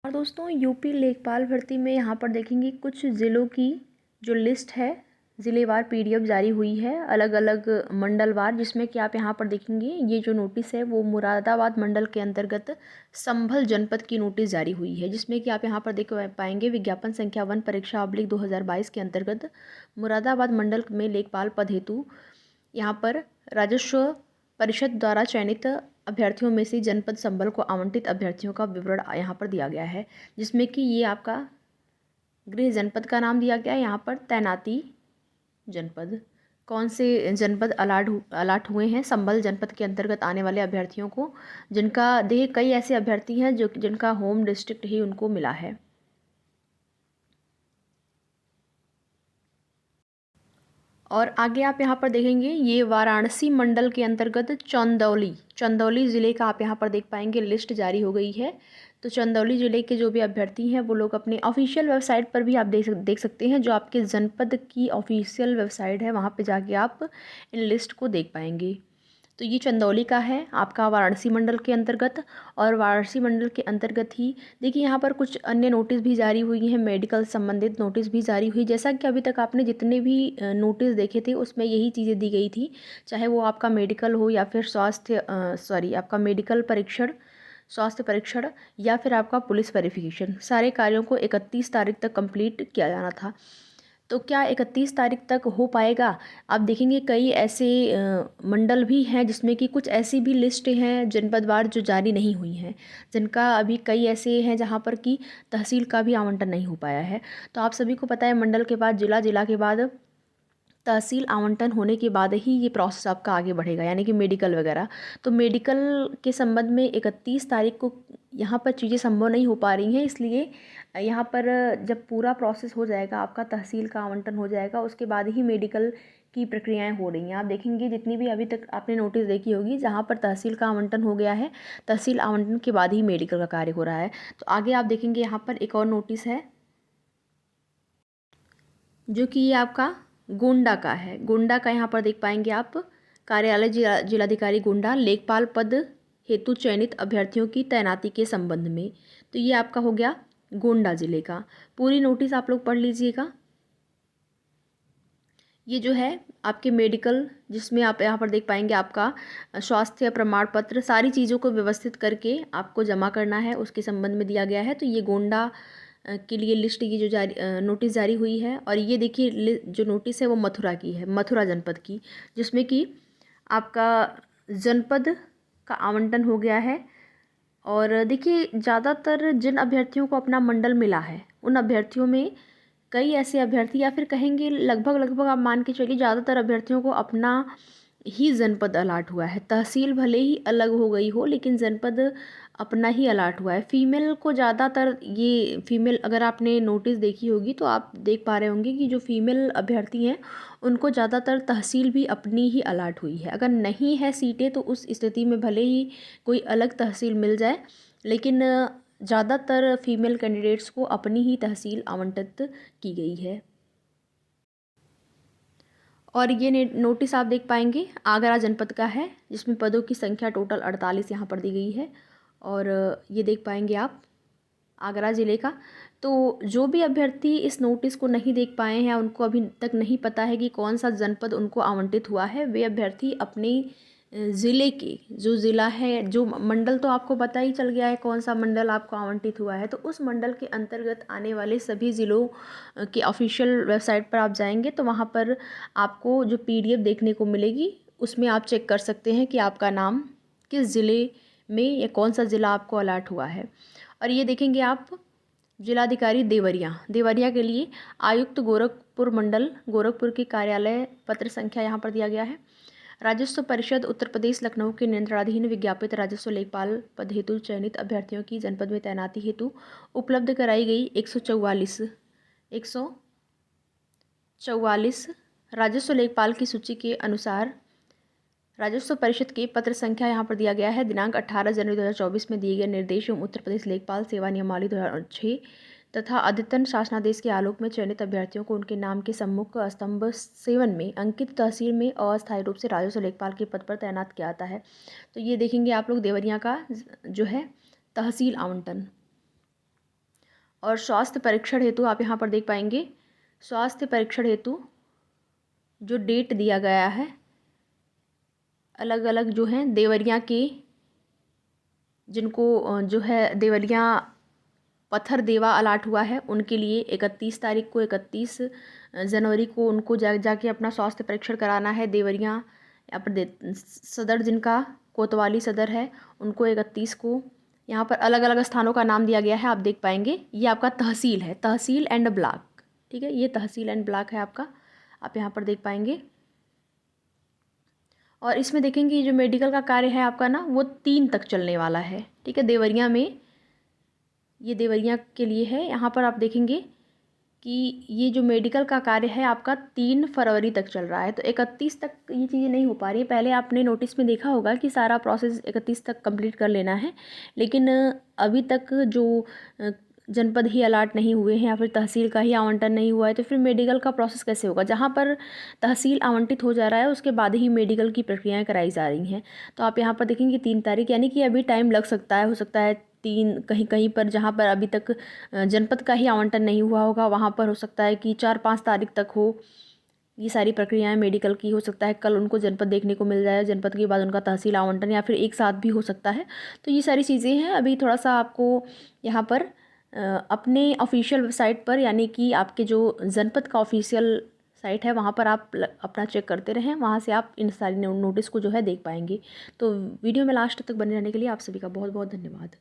और दोस्तों यूपी लेखपाल भर्ती में यहाँ पर देखेंगे कुछ ज़िलों की जो लिस्ट है ज़िलेवार पीडीएफ जारी हुई है अलग अलग मंडलवार, जिसमें कि आप यहाँ पर देखेंगे ये जो नोटिस है वो मुरादाबाद मंडल के अंतर्गत संभल जनपद की नोटिस जारी हुई है, जिसमें कि आप यहाँ पर देख पाएंगे विज्ञापन संख्या 1 परीक्षा / 2022 के अंतर्गत मुरादाबाद मंडल में लेखपाल पद हेतु यहाँ पर राजस्व परिषद द्वारा चयनित अभ्यर्थियों में से जनपद संभल को आवंटित अभ्यर्थियों का विवरण यहाँ पर दिया गया है, जिसमें कि ये आपका गृह जनपद का नाम दिया गया है। यहाँ पर तैनाती जनपद कौन से जनपद अलाट हुए हैं संभल जनपद के अंतर्गत आने वाले अभ्यर्थियों को, जिनका देखिए कई ऐसे अभ्यर्थी हैं जिनका होम डिस्ट्रिक्ट ही उनको मिला है। और आगे आप यहाँ पर देखेंगे ये वाराणसी मंडल के अंतर्गत चंदौली ज़िले का आप यहाँ पर देख पाएंगे लिस्ट जारी हो गई है। तो चंदौली ज़िले के जो भी अभ्यर्थी हैं वो लोग अपने ऑफिशियल वेबसाइट पर भी आप देख सकते हैं, जो आपके जनपद की ऑफिशियल वेबसाइट है वहाँ पे जाके आप इन लिस्ट को देख पाएंगे। तो ये चंदौली का है आपका वाराणसी मंडल के अंतर्गत। और वाराणसी मंडल के अंतर्गत ही देखिए यहाँ पर कुछ अन्य नोटिस भी जारी हुई हैं, मेडिकल संबंधित नोटिस भी जारी हुई। जैसा कि अभी तक आपने जितने भी नोटिस देखे थे उसमें यही चीज़ें दी गई थी, चाहे वो आपका मेडिकल हो या फिर आपका मेडिकल परीक्षण, स्वास्थ्य परीक्षण या फिर आपका पुलिस वेरिफिकेशन, सारे कार्यों को 31 तारीख तक कंप्लीट किया जाना था। तो क्या 31 तारीख तक हो पाएगा? आप देखेंगे कई ऐसे मंडल भी हैं जिसमें कि कुछ ऐसी भी लिस्ट हैं जनपदवार जो जारी नहीं हुई हैं, जिनका अभी कई ऐसे हैं जहां पर कि तहसील का भी आवंटन नहीं हो पाया है। तो आप सभी को पता है मंडल के बाद जिला, जिला के बाद तहसील आवंटन होने के बाद ही ये प्रोसेस आपका आगे बढ़ेगा, यानी कि मेडिकल वगैरह। तो मेडिकल के संबंध में 31 तारीख को यहाँ पर चीज़ें संभव नहीं हो पा रही हैं, इसलिए यहाँ पर जब पूरा प्रोसेस हो जाएगा, आपका तहसील का आवंटन हो जाएगा, उसके बाद ही मेडिकल की प्रक्रियाएं हो रही हैं। आप देखेंगे जितनी भी अभी तक आपने नोटिस देखी होगी जहाँ पर तहसील का आवंटन हो गया है, तहसील आवंटन के बाद ही मेडिकल का कार्य हो रहा है। तो आगे आप देखेंगे यहाँ पर एक और नोटिस है जो कि ये आपका गोंडा का है। गोंडा का यहाँ पर देख पाएंगे आप कार्यालय जिलाधिकारी गोंडा लेखपाल पद हेतु चयनित अभ्यर्थियों की तैनाती के संबंध में। तो ये आपका हो गया गोंडा ज़िले का। पूरी नोटिस आप लोग पढ़ लीजिएगा। ये जो है आपके मेडिकल, जिसमें आप यहाँ पर देख पाएंगे आपका स्वास्थ्य प्रमाण पत्र, सारी चीज़ों को व्यवस्थित करके आपको जमा करना है, उसके संबंध में दिया गया है। तो ये गोंडा के लिए लिस्ट, ये जो नोटिस जारी हुई है। और ये देखिए जो नोटिस है वो मथुरा की है, मथुरा जनपद की, जिसमें कि आपका जनपद का आवंटन हो गया है। और देखिए ज़्यादातर जिन अभ्यर्थियों को अपना मंडल मिला है उन अभ्यर्थियों में कई ऐसे अभ्यर्थी, या फिर कहेंगे लगभग लगभग आप मान के चलिए ज़्यादातर अभ्यर्थियों को अपना ही जनपद अलाट हुआ है। तहसील भले ही अलग हो गई हो लेकिन जनपद अपना ही अलाट हुआ है। फीमेल को ज़्यादातर, ये फीमेल अगर आपने नोटिस देखी होगी तो आप देख पा रहे होंगे कि जो फीमेल अभ्यर्थी हैं उनको ज़्यादातर तहसील भी अपनी ही अलाट हुई है। अगर नहीं है सीटें तो उस स्थिति में भले ही कोई अलग तहसील मिल जाए, लेकिन ज़्यादातर फीमेल कैंडिडेट्स को अपनी ही तहसील आवंटित की गई है। और ये नोटिस आप देख पाएंगे आगरा जनपद का है, जिसमें पदों की संख्या टोटल 48 यहाँ पर दी गई है। और ये देख पाएंगे आप आगरा ज़िले का। तो जो भी अभ्यर्थी इस नोटिस को नहीं देख पाए हैं, उनको अभी तक नहीं पता है कि कौन सा जनपद उनको आवंटित हुआ है, वे अभ्यर्थी अपने ज़िले के जो ज़िला है, जो मंडल तो आपको पता ही चल गया है कौन सा मंडल आपको आवंटित हुआ है, तो उस मंडल के अंतर्गत आने वाले सभी ज़िलों के ऑफिशियल वेबसाइट पर आप जाएंगे तो वहाँ पर आपको जो पीडीएफ देखने को मिलेगी उसमें आप चेक कर सकते हैं कि आपका नाम किस ज़िले में या कौन सा ज़िला आपको अलाट हुआ है। और ये देखेंगे आप जिलाधिकारी देवरिया के लिए आयुक्त गोरखपुर मंडल, गोरखपुर के कार्यालय पत्र संख्या यहाँ पर दिया गया है। राजस्व परिषद उत्तर प्रदेश लखनऊ के नियंत्रणाधीन विज्ञापित राजस्व लेखपाल पद हेतु चयनित अभ्यर्थियों की जनपद में तैनाती हेतु उपलब्ध कराई गई 144 राजस्व लेखपाल की सूची के अनुसार राजस्व परिषद के पत्र संख्या यहाँ पर दिया गया है। दिनांक 18 जनवरी 2024 में दिए गए निर्देश एवं उत्तर प्रदेश लेखपाल सेवा नियमावली 2006 तथा अद्यतन शासनादेश के आलोक में चयनित अभ्यर्थियों को उनके नाम के सम्मुख स्तंभ 7 में अंकित तहसील में अस्थायी रूप से राजस्व लेखपाल के पद पर तैनात किया जाता है। तो ये देखेंगे आप लोग देवरिया का जो है तहसील आवंटन। और स्वास्थ्य परीक्षण हेतु आप यहाँ पर देख पाएंगे, स्वास्थ्य परीक्षण हेतु जो डेट दिया गया है, अलग अलग जो हैं देवरिया के, जिनको जो है देवरिया पत्थर देवा अलाट हुआ है, उनके लिए 31 तारीख को, 31 जनवरी को उनको जाके अपना स्वास्थ्य परीक्षण कराना है। देवरिया यहाँ पर सदर जिनका कोतवाली सदर है, उनको 31 को। यहाँ पर अलग अलग स्थानों का नाम दिया गया है, आप देख पाएंगे। ये आपका तहसील है, तहसील एंड ब्लॉक, ठीक है, ये तहसील एंड ब्लॉक है आपका, आप यहाँ पर देख पाएंगे। और इसमें देखेंगे जो मेडिकल का कार्य है आपका ना, वो 3 तक चलने वाला है, ठीक है। देवरिया में, ये देवरिया के लिए है। यहाँ पर आप देखेंगे कि ये जो मेडिकल का कार्य है आपका 3 फरवरी तक चल रहा है। तो 31 तक ये चीज़ें नहीं हो पा रही है। पहले आपने नोटिस में देखा होगा कि सारा प्रोसेस 31 तक कंप्लीट कर लेना है, लेकिन अभी तक जो जनपद ही अलाट नहीं हुए हैं या फिर तहसील का ही आवंटन नहीं हुआ है, तो फिर मेडिकल का प्रोसेस कैसे होगा। जहाँ पर तहसील आवंटित हो जा रहा है उसके बाद ही मेडिकल की प्रक्रियाएं कराई जा रही हैं। तो आप यहाँ पर देखेंगे 3 तारीख, यानी कि अभी टाइम लग सकता है, हो सकता है 3, कहीं कहीं पर जहाँ पर अभी तक जनपद का ही आवंटन नहीं हुआ होगा वहाँ पर हो सकता है कि 4-5 तारीख तक हो। ये सारी प्रक्रियाएं मेडिकल की, हो सकता है कल उनको जनपद देखने को मिल जाए, जनपद के बाद उनका तहसील आवंटन, या फिर एक साथ भी हो सकता है। तो ये सारी चीज़ें हैं। अभी थोड़ा सा आपको यहाँ पर अपने ऑफिशियल वेबसाइट पर, यानी कि आपके जो जनपद का ऑफिशियल साइट है वहाँ पर आप अपना चेक करते रहें, वहाँ से आप इन सारी नोटिस को जो है देख पाएंगे। तो वीडियो में लास्ट तक बने रहने के लिए आप सभी का बहुत बहुत धन्यवाद।